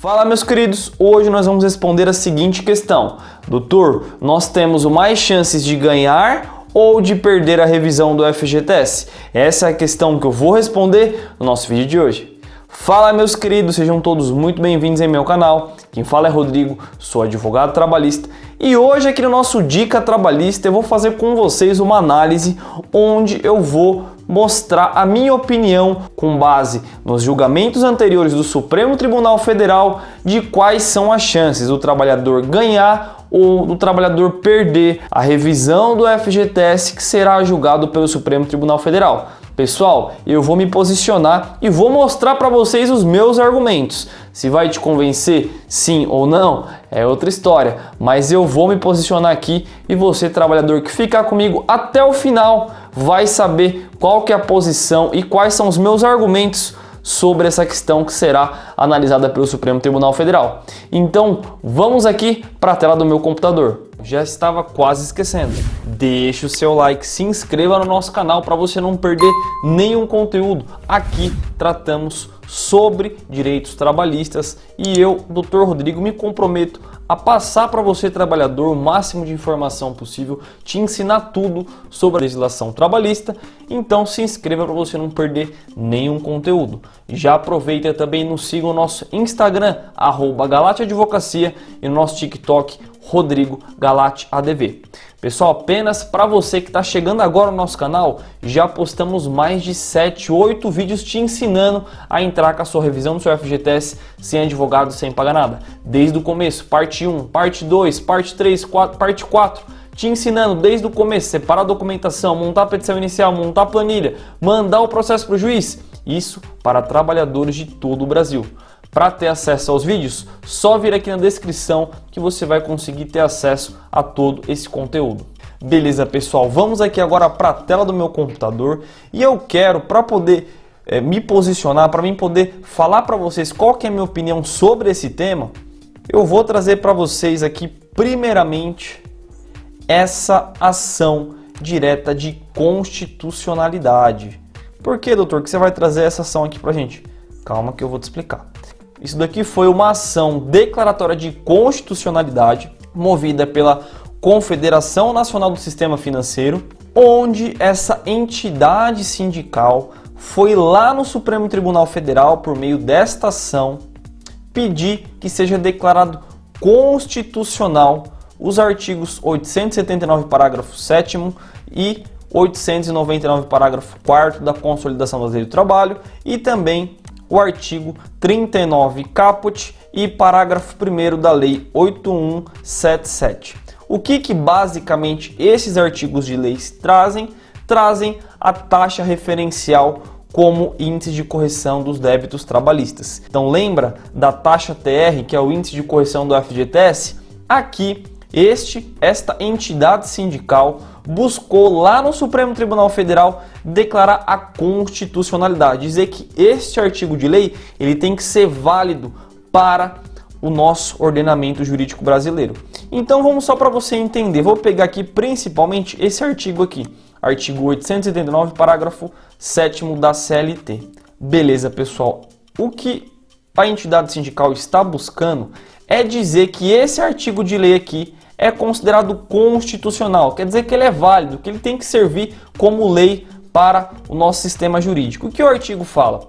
Fala, meus queridos, hoje nós vamos responder a seguinte questão. Doutor, nós temos mais chances de ganhar ou de perder a revisão do FGTS? Essa é a questão que eu vou responder no nosso vídeo de hoje. Fala, meus queridos, sejam todos muito bem-vindos em meu canal. Quem fala é Rodrigo, sou advogado trabalhista e hoje aqui no nosso Dica Trabalhista eu vou fazer com vocês uma análise onde eu vou mostrar a minha opinião com base nos julgamentos anteriores do Supremo Tribunal Federal de quais são as chances do trabalhador ganhar ou do trabalhador perder a revisão do FGTS que será julgado pelo Supremo Tribunal Federal. Pessoal, eu vou me posicionar e vou mostrar para vocês os meus argumentos. Se vai te convencer sim ou não, é outra história, mas eu vou me posicionar aqui e você, trabalhador que ficar comigo até o final, vai saber qual que é a posição e quais são os meus argumentos sobre essa questão que será analisada pelo Supremo Tribunal Federal. Então, vamos aqui para a tela do meu computador. Já estava quase esquecendo. Deixe o seu like, se inscreva no nosso canal para você não perder nenhum conteúdo. Aqui tratamos sobre direitos trabalhistas e eu, Dr. Rodrigo, me comprometo a passar para você, trabalhador, o máximo de informação possível, te ensinar tudo sobre a legislação trabalhista. Então se inscreva para você não perder nenhum conteúdo. Já aproveita e também nos siga no nosso Instagram, @GalateAdvocacia, e no nosso TikTok, Rodrigo Galate ADV. Pessoal, apenas para você que está chegando agora no nosso canal, já postamos mais de 7, 8 vídeos te ensinando a entrar com a sua revisão do seu FGTS sem advogado, sem pagar nada. Desde o começo, parte 1, parte 2, parte 3, parte 4, te ensinando desde o começo, separar a documentação, montar a petição inicial, montar a planilha, mandar o processo para o juiz. Isso para trabalhadores de todo o Brasil. Para ter acesso aos vídeos, só vir aqui na descrição que você vai conseguir ter acesso a todo esse conteúdo. Beleza, pessoal? Vamos aqui agora para a tela do meu computador e eu quero, para poder me posicionar, para mim poder falar para vocês qual que é a minha opinião sobre esse tema, eu vou trazer para vocês aqui, primeiramente, essa ação direta de constitucionalidade. Por que, doutor, que você vai trazer essa ação aqui para a gente? Calma que eu vou te explicar. Isso daqui foi uma ação declaratória de constitucionalidade movida pela Confederação Nacional do Sistema Financeiro, onde essa entidade sindical foi lá no Supremo Tribunal Federal, por meio desta ação, pedir que seja declarado constitucional os artigos 879, parágrafo 7º e 899, parágrafo 4º da Consolidação das Leis do Trabalho e também o artigo 39 caput e parágrafo 1º da Lei 8177. O que basicamente esses artigos de leis trazem? Trazem a taxa referencial como índice de correção dos débitos trabalhistas. Então lembra da taxa TR, que é o índice de correção do FGTS? Aqui, esta entidade sindical buscou lá no Supremo Tribunal Federal declarar a constitucionalidade, dizer que este artigo de lei ele tem que ser válido para o nosso ordenamento jurídico brasileiro. Então vamos só para você entender, vou pegar aqui principalmente esse artigo aqui, artigo 879, parágrafo 7º da CLT. Beleza, pessoal? O que a entidade sindical está buscando é dizer que esse artigo de lei aqui é considerado constitucional, quer dizer que ele é válido, que ele tem que servir como lei para o nosso sistema jurídico. O que o artigo fala?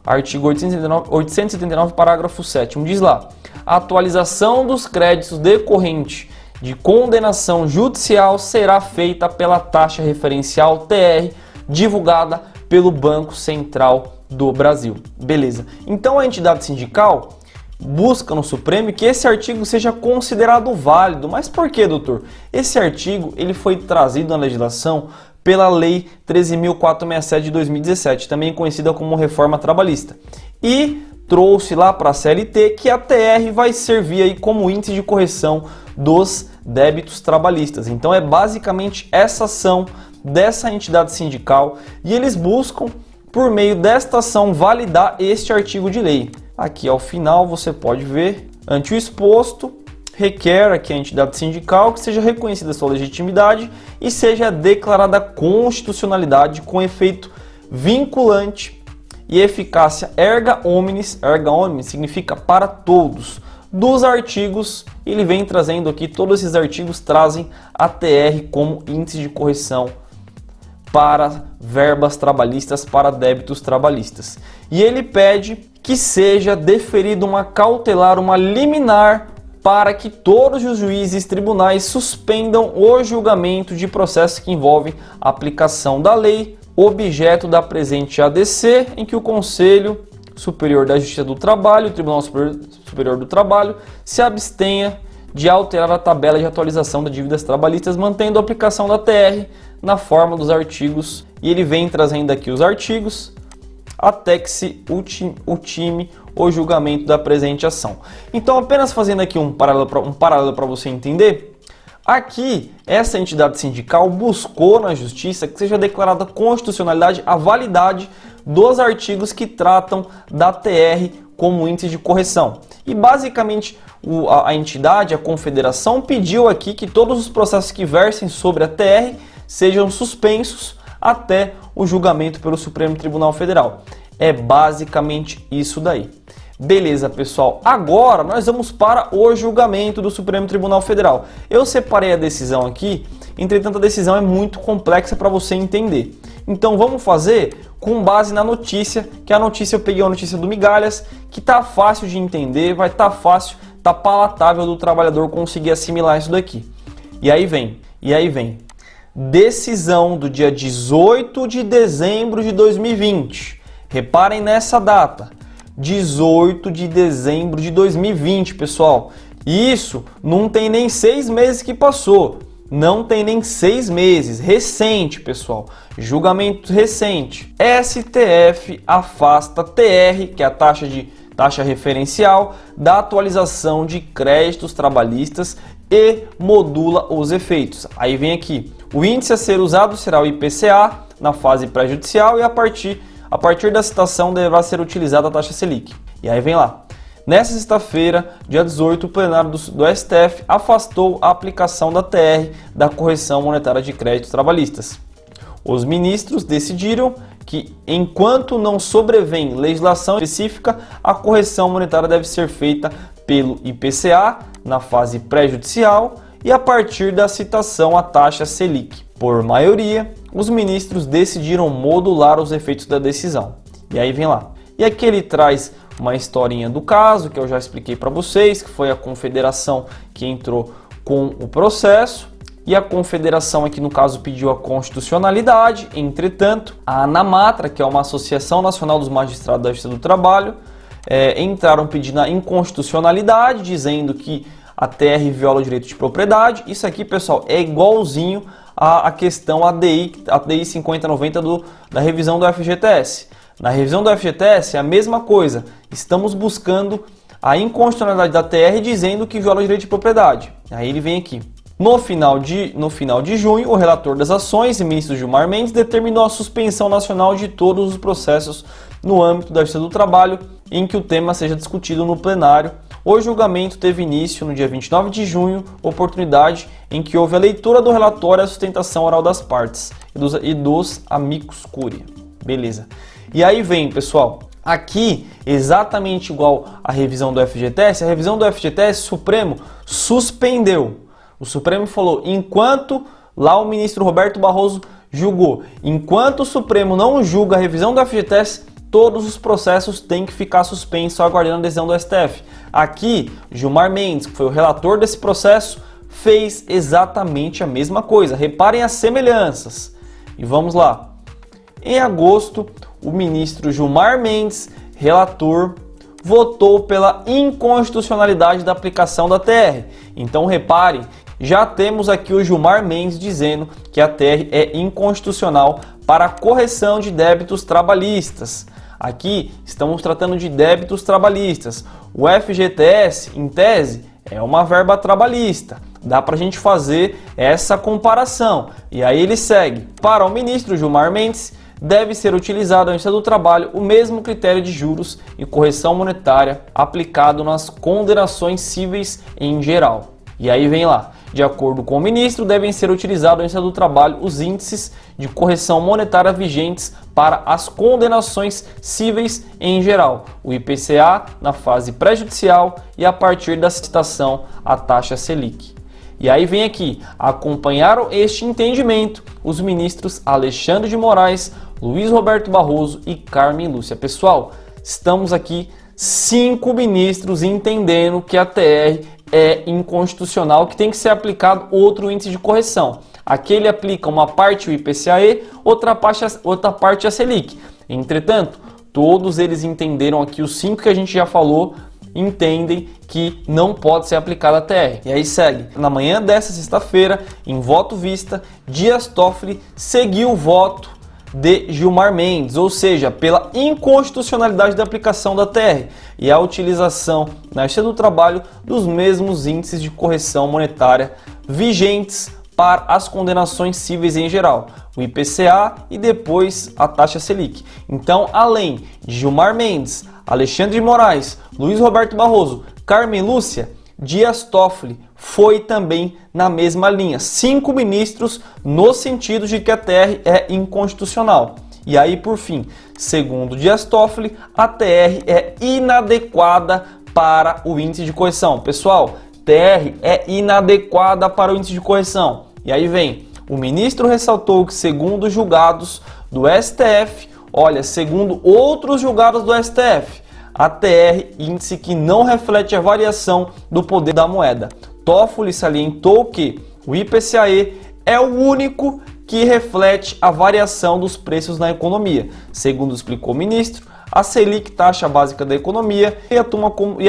Artigo 879, parágrafo 7º, diz lá: a atualização dos créditos decorrente de condenação judicial será feita pela taxa referencial TR, divulgada pelo Banco Central do Brasil. Beleza. Então a entidade sindical busca no Supremo que esse artigo seja considerado válido. Mas por que, doutor? Esse artigo ele foi trazido na legislação pela Lei 13.467 de 2017, também conhecida como Reforma Trabalhista, e trouxe lá para a CLT que a TR vai servir aí como índice de correção dos débitos trabalhistas. Então é basicamente essa ação dessa entidade sindical e eles buscam, por meio desta ação, validar este artigo de lei. Aqui ao final você pode ver, ante o exposto, requer aqui a entidade sindical que seja reconhecida sua legitimidade e seja declarada constitucionalidade com efeito vinculante e eficácia erga omnes significa para todos, dos artigos. Ele vem trazendo aqui, todos esses artigos trazem a TR como índice de correção para verbas trabalhistas, para débitos trabalhistas. E ele pede que seja deferida uma cautelar, uma liminar, para que todos os juízes e tribunais suspendam o julgamento de processos que envolvem a aplicação da lei, objeto da presente ADC, em que o Conselho Superior da Justiça do Trabalho, o Tribunal Superior do Trabalho, se abstenha de alterar a tabela de atualização das dívidas trabalhistas, mantendo a aplicação da TR na forma dos artigos. E ele vem trazendo aqui os artigos até que se ultime o julgamento da presente ação. Então, apenas fazendo aqui um paralelo para você entender, aqui essa entidade sindical buscou na justiça que seja declarada constitucionalidade a validade dos artigos que tratam da TR como índice de correção. E basicamente a entidade, a confederação, pediu aqui que todos os processos que versem sobre a TR sejam suspensos até o julgamento pelo Supremo Tribunal Federal. É basicamente isso daí. Beleza, pessoal? Agora nós vamos para o julgamento do Supremo Tribunal Federal. Eu separei a decisão aqui, entretanto a decisão é muito complexa para você entender. Então vamos fazer com base na notícia, que a notícia eu peguei a notícia do Migalhas, que tá fácil de entender, vai estar fácil, tá palatável do trabalhador conseguir assimilar isso daqui. E aí vem. Decisão do dia 18 de dezembro de 2020. Reparem nessa data, 18 de dezembro de 2020, pessoal. Isso não tem nem 6 meses que passou. Não tem nem 6 meses. Recente, pessoal. Julgamento recente. STF afasta TR, que é a taxa referencial, da atualização de créditos trabalhistas e modula os efeitos. Aí vem aqui. O índice a ser usado será o IPCA na fase pré-judicial e a partir da citação deverá ser utilizada a taxa Selic. E aí vem lá. Nessa sexta-feira, dia 18, o plenário do STF afastou a aplicação da TR da correção monetária de créditos trabalhistas. Os ministros decidiram que, enquanto não sobrevém legislação específica, a correção monetária deve ser feita pelo IPCA na fase pré-judicial e a partir da citação à taxa Selic. Por maioria, os ministros decidiram modular os efeitos da decisão. E aí vem lá. E aqui ele traz uma historinha do caso, que eu já expliquei para vocês, que foi a confederação que entrou com o processo. E a confederação aqui no caso pediu a constitucionalidade. Entretanto, a ANAMATRA, que é uma Associação Nacional dos Magistrados da Justiça do Trabalho, entraram pedindo a inconstitucionalidade, dizendo que a TR viola o direito de propriedade. Isso aqui, pessoal, é igualzinho à questão ADI 5090 da revisão do FGTS. Na revisão do FGTS é a mesma coisa. Estamos buscando a inconstitucionalidade da TR dizendo que viola o direito de propriedade. Aí ele vem aqui. No final de junho, o relator das ações, o ministro Gilmar Mendes, determinou a suspensão nacional de todos os processos no âmbito da Justiça do Trabalho em que o tema seja discutido no plenário. O julgamento teve início no dia 29 de junho, oportunidade em que houve a leitura do relatório e a sustentação oral das partes e dos amicus curiae. Beleza. E aí vem, pessoal, aqui, exatamente igual à revisão do FGTS, a revisão do FGTS, o Supremo suspendeu. O Supremo falou, enquanto lá o ministro Roberto Barroso julgou, enquanto o Supremo não julga a revisão do FGTS, todos os processos têm que ficar suspensos aguardando a decisão do STF. Aqui, Gilmar Mendes, que foi o relator desse processo, fez exatamente a mesma coisa. Reparem as semelhanças. E vamos lá. Em agosto, o ministro Gilmar Mendes, relator, votou pela inconstitucionalidade da aplicação da TR. Então reparem, já temos aqui o Gilmar Mendes dizendo que a TR é inconstitucional para a correção de débitos trabalhistas. Aqui estamos tratando de débitos trabalhistas. O FGTS, em tese, é uma verba trabalhista. Dá para a gente fazer essa comparação. E aí ele segue. Para o ministro Gilmar Mendes, deve ser utilizado na Justiça do Trabalho o mesmo critério de juros e correção monetária aplicado nas condenações cíveis em geral. E aí vem lá. De acordo com o ministro, devem ser utilizados no Ministério do Trabalho os índices de correção monetária vigentes para as condenações cíveis em geral, o IPCA na fase pré-judicial e a partir da citação a taxa Selic. E aí vem aqui, acompanharam este entendimento os ministros Alexandre de Moraes, Luiz Roberto Barroso e Carmen Lúcia. Pessoal, estamos aqui 5 ministros entendendo que a TR é inconstitucional, que tem que ser aplicado outro índice de correção. Aqui ele aplica uma parte o IPCA-E, outra parte a Selic. Entretanto, todos eles entenderam aqui, os 5 que a gente já falou, entendem que não pode ser aplicada a TR. E aí segue. Na manhã desta sexta-feira, em voto vista, Dias Toffoli seguiu o voto de Gilmar Mendes, ou seja, pela inconstitucionalidade da aplicação da TR e a utilização na Justiça do Trabalho dos mesmos índices de correção monetária vigentes para as condenações cíveis em geral, o IPCA e depois a taxa Selic. Então, além de Gilmar Mendes, Alexandre de Moraes, Luiz Roberto Barroso, Carmen Lúcia, Dias Toffoli foi também na mesma linha. 5 ministros no sentido de que a TR é inconstitucional. E aí, por fim, segundo Dias Toffoli, a TR é inadequada para o índice de correção. Pessoal, TR é inadequada para o índice de correção. E aí vem, o ministro ressaltou que segundo julgados do STF, segundo outros julgados do STF, a TR, índice que não reflete a variação do poder da moeda. Toffoli salientou que o IPCA-E é o único que reflete a variação dos preços na economia. Segundo explicou o ministro, a Selic, taxa básica da economia,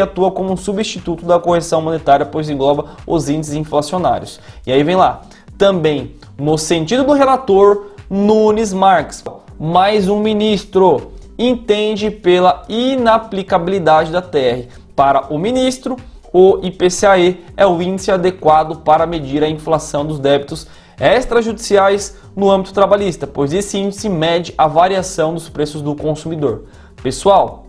atua como um substituto da correção monetária, pois engloba os índices inflacionários. E aí vem lá, também no sentido do relator Nunes Marques, mais um ministro entende pela inaplicabilidade da TR. Para o ministro, o IPCA-E é o índice adequado para medir a inflação dos débitos extrajudiciais no âmbito trabalhista, pois esse índice mede a variação dos preços do consumidor. Pessoal,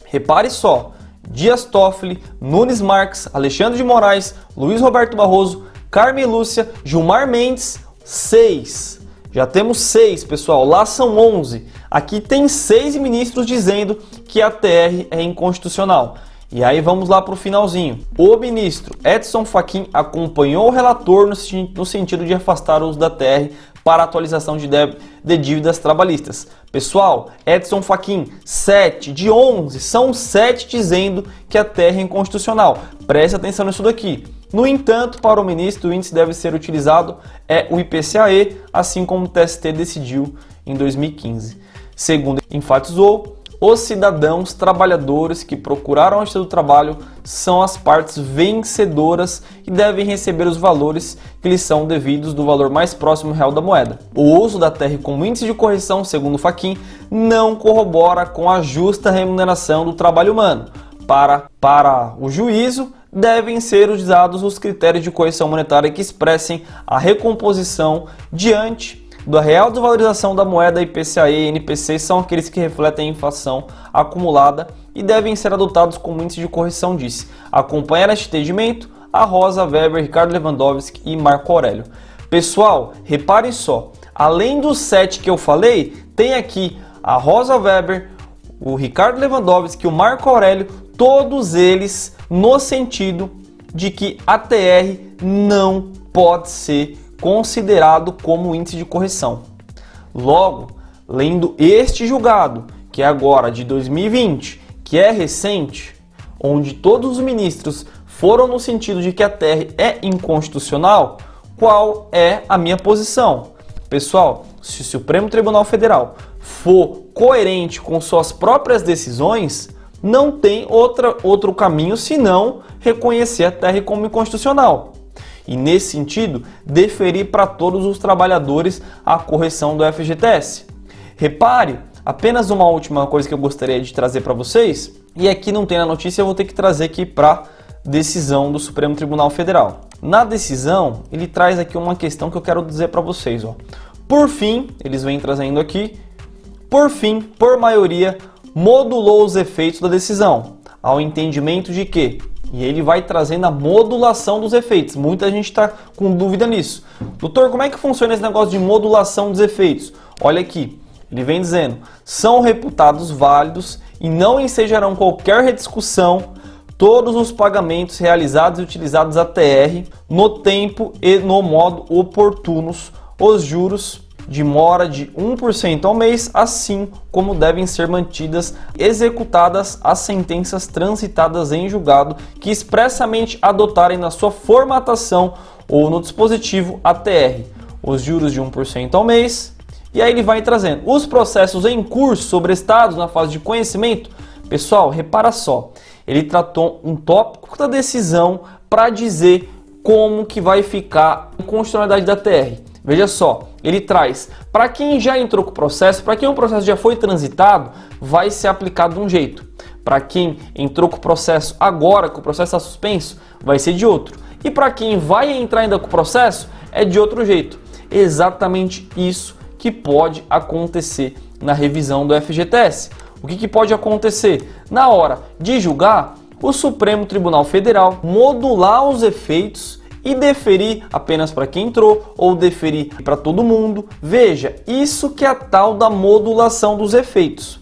repare só, Dias Toffoli, Nunes Marques, Alexandre de Moraes, Luiz Roberto Barroso, Carmen Lúcia, Gilmar Mendes, 6. Já temos 6, pessoal, lá são 11. Aqui tem 6 ministros dizendo que a TR é inconstitucional. E aí vamos lá para o finalzinho. O ministro Edson Fachin acompanhou o relator no sentido de afastar o uso da TR para atualização de dívidas trabalhistas. Pessoal, Edson Fachin, 7 de 11, são 7 dizendo que a TR é inconstitucional. Preste atenção nisso daqui. No entanto, para o ministro, o índice deve ser utilizado o IPCA-E, assim como o TST decidiu em 2015. Segundo enfatizou, os cidadãos trabalhadores que procuraram a Justiça do Trabalho são as partes vencedoras e devem receber os valores que lhes são devidos do valor mais próximo real da moeda. O uso da TR como índice de correção, segundo Fachin, não corrobora com a justa remuneração do trabalho humano. Para o juízo, devem ser usados os critérios de correção monetária que expressem a recomposição diante da real desvalorização da moeda. IPCA e NPC são aqueles que refletem a inflação acumulada e devem ser adotados como índice de correção, disse. Acompanhar este entendimento a Rosa Weber, Ricardo Lewandowski e Marco Aurélio. Pessoal, reparem só, além dos 7 que eu falei, tem aqui a Rosa Weber, o Ricardo Lewandowski e o Marco Aurélio, todos eles no sentido de que a TR não pode ser considerado como índice de correção. Logo, lendo este julgado, que é agora de 2020, que é recente, onde todos os ministros foram no sentido de que a TR é inconstitucional, qual é a minha posição? Pessoal, se o Supremo Tribunal Federal for coerente com suas próprias decisões, não tem outro caminho senão reconhecer a TR como inconstitucional. E nesse sentido, deferir para todos os trabalhadores a correção do FGTS. Repare, apenas uma última coisa que eu gostaria de trazer para vocês, e aqui não tem na notícia, eu vou ter que trazer aqui para decisão do Supremo Tribunal Federal. Na decisão, ele traz aqui uma questão que eu quero dizer para vocês. Por fim, eles vêm trazendo aqui, por fim, por maioria, modulou os efeitos da decisão, ao entendimento de que E ele vai trazendo a modulação dos efeitos. Muita gente está com dúvida nisso. Doutor, como é que funciona esse negócio de modulação dos efeitos? Olha aqui, ele vem dizendo, são reputados válidos e não ensejarão qualquer rediscussão todos os pagamentos realizados e utilizados a TR no tempo e no modo oportunos, os juros de mora de 1% ao mês, assim como devem ser mantidas executadas as sentenças transitadas em julgado que expressamente adotarem na sua formatação ou no dispositivo ATR os juros de 1% ao mês. E aí ele vai trazendo os processos em curso sobrestados na fase de conhecimento. Pessoal, repara só, ele tratou um tópico da decisão para dizer como que vai ficar a constitucionalidade da TR. Veja só, ele traz, para quem já entrou com o processo, para quem o processo já foi transitado, vai ser aplicado de um jeito. Para quem entrou com o processo agora, que o processo está suspenso, vai ser de outro. E para quem vai entrar ainda com o processo, é de outro jeito. Exatamente isso que pode acontecer na revisão do FGTS. O que pode acontecer? Na hora de julgar, o Supremo Tribunal Federal modular os efeitos e deferir apenas para quem entrou ou deferir para todo mundo. Veja, isso que é a tal da modulação dos efeitos.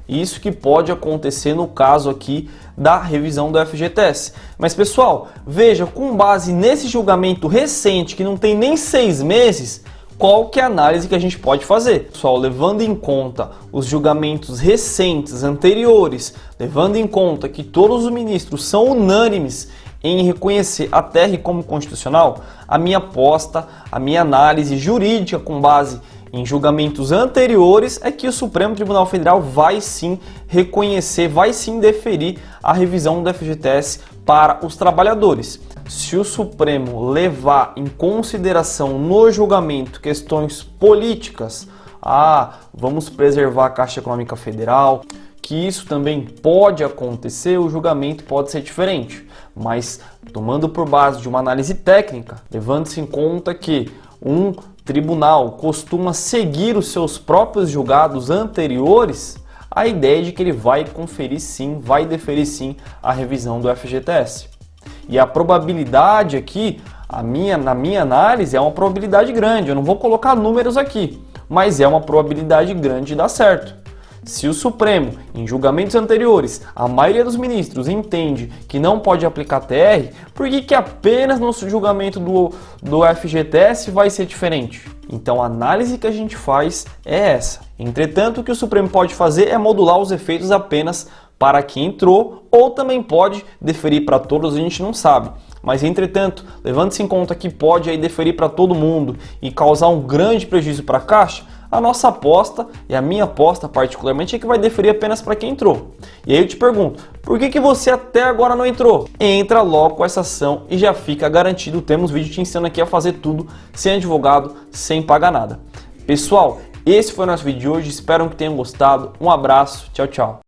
Isso que pode acontecer no caso aqui da revisão do FGTS. Mas pessoal, veja, com base nesse julgamento recente que não tem nem 6 meses, qual que é a análise que a gente pode fazer? Pessoal, levando em conta os julgamentos recentes, anteriores, levando em conta que todos os ministros são unânimes em reconhecer a TR como constitucional, a minha aposta, a minha análise jurídica com base em julgamentos anteriores é que o Supremo Tribunal Federal vai sim reconhecer, vai sim deferir a revisão do FGTS para os trabalhadores. Se o Supremo levar em consideração no julgamento questões políticas, vamos preservar a Caixa Econômica Federal, que isso também pode acontecer, o julgamento pode ser diferente. Mas tomando por base de uma análise técnica, levando-se em conta que um tribunal costuma seguir os seus próprios julgados anteriores, a ideia é de que ele vai conferir sim, vai deferir sim a revisão do FGTS. E a probabilidade aqui, na minha análise, é uma probabilidade grande. Eu não vou colocar números aqui, mas é uma probabilidade grande de dar certo. Se o Supremo, em julgamentos anteriores, a maioria dos ministros entende que não pode aplicar TR, por que apenas no julgamento do FGTS vai ser diferente? Então a análise que a gente faz é essa. Entretanto, o que o Supremo pode fazer é modular os efeitos apenas para quem entrou, ou também pode deferir para todos, a gente não sabe. Mas, entretanto, levando-se em conta que pode aí deferir para todo mundo e causar um grande prejuízo para a Caixa, a nossa aposta, e a minha aposta particularmente, é que vai deferir apenas para quem entrou. E aí eu te pergunto, por que você até agora não entrou? Entra logo com essa ação e já fica garantido. Temos vídeo te ensinando aqui a fazer tudo sem advogado, sem pagar nada. Pessoal, esse foi o nosso vídeo de hoje, espero que tenham gostado. Um abraço, tchau, tchau.